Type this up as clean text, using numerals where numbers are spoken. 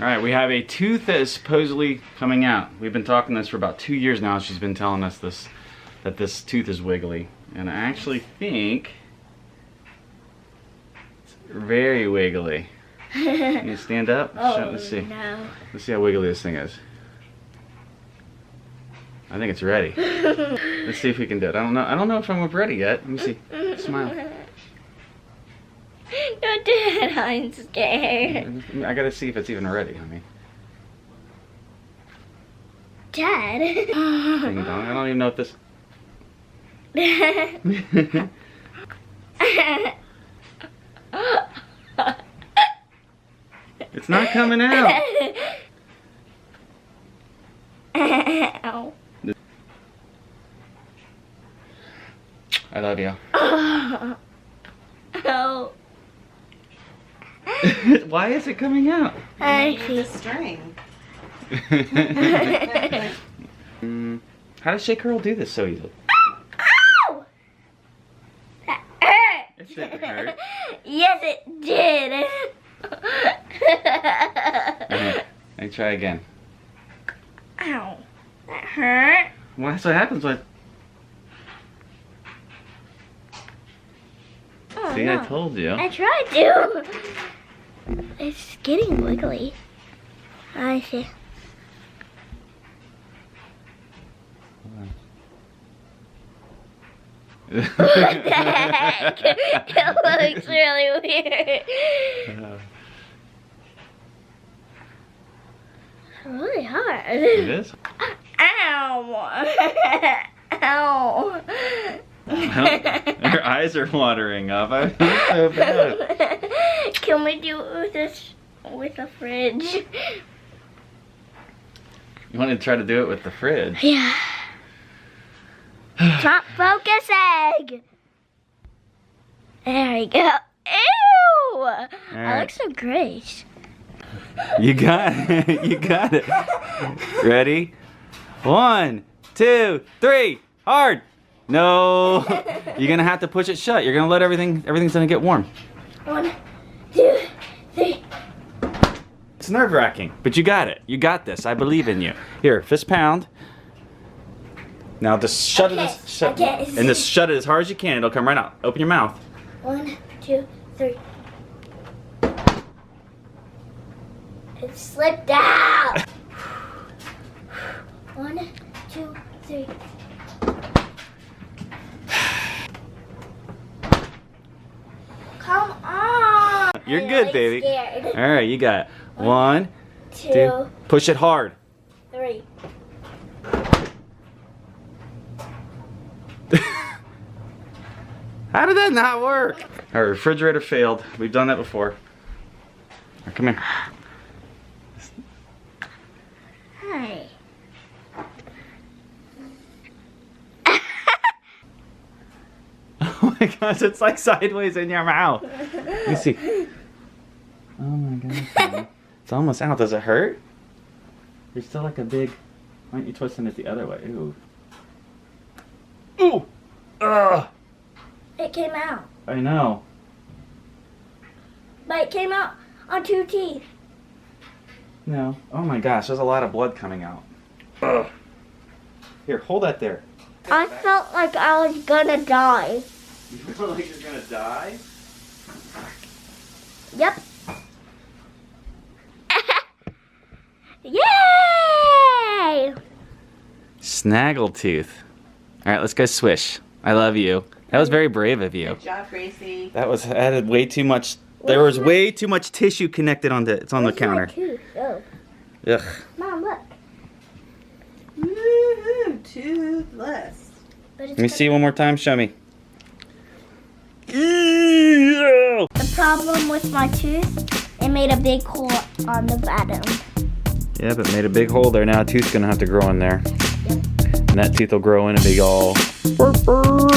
All right, we have a tooth that is supposedly coming out. We've been talking this for about 2 years now. She's been telling us this, that this tooth is wiggly. And I actually think it's very wiggly. Can you stand up? Let's see. No. Let's see how wiggly this thing is. I think it's ready. Let's see if we can do it. I don't know if I'm ready yet. Let me see. Smile. Don't do it. I'm scared. I gotta see if it's even ready, honey. Dad. Ding dong. I don't even know if this. It's not coming out. Ow. I love you. Oh. Why is it coming out? I The string. How does Shake Girl do this so easily? Ow! That hurt. It didn't hurt. Yes, it did. Let me try again. Ow. That hurt. Well, that's what happens when. Oh, See, no. I told you. I tried to. It's getting wiggly. I see. What the heck? It looks really weird. It's really hard. It is? Ow. Ow. Her eyes are watering up. I feel so bad. Can we do it with this, with a fridge? You want to try to do it with the fridge? Yeah. Stop focusing. There we go. Ew. I look so great. You got it. You got it. Ready? 1, 2, 3. Hard. No. You're gonna have to push it shut. You're gonna let everything's gonna get warm. 1, 2, 3. It's nerve-wracking, but you got it. You got this. I believe in you. Here, fist pound. Now just shut it and just shut it as hard as you can. It'll come right out. Open your mouth. 1, 2, 3. It slipped out. 1, 2, 3. Come on. You're good, baby. Scared. All right, you got it. 1, 2, 2. Push it hard. 3. How did that not work? Our refrigerator failed. We've done that before. Right, come here. Hi. Oh my gosh, it's like sideways in your mouth. Let me see. Oh my gosh. It's almost out. Does it hurt? You're still like a big. Why aren't you twisting it the other way? Ooh. Ooh! Ugh! It came out. I know. But it came out on 2 teeth. No. Oh my gosh, there's a lot of blood coming out. Ugh. Here, hold that there. I felt like I was gonna die. You feel like you're gonna die? Yep. Yay! Snaggletooth. All right, let's go swish. I love you. That was very brave of you. Good job, Gracie. That was added way too much. There was way too much tissue connected on the. It's on the Where's my counter. tooth? Oh. Ugh. Mom, look. Woohoo! Toothless. But it's Let me see one more time. Show me. The problem with my tooth, it made a big hole on the bottom. Yeah, but made a big hole there. Now a tooth's gonna have to grow in there. Yep. And that tooth will grow in and be all. Burp, burp.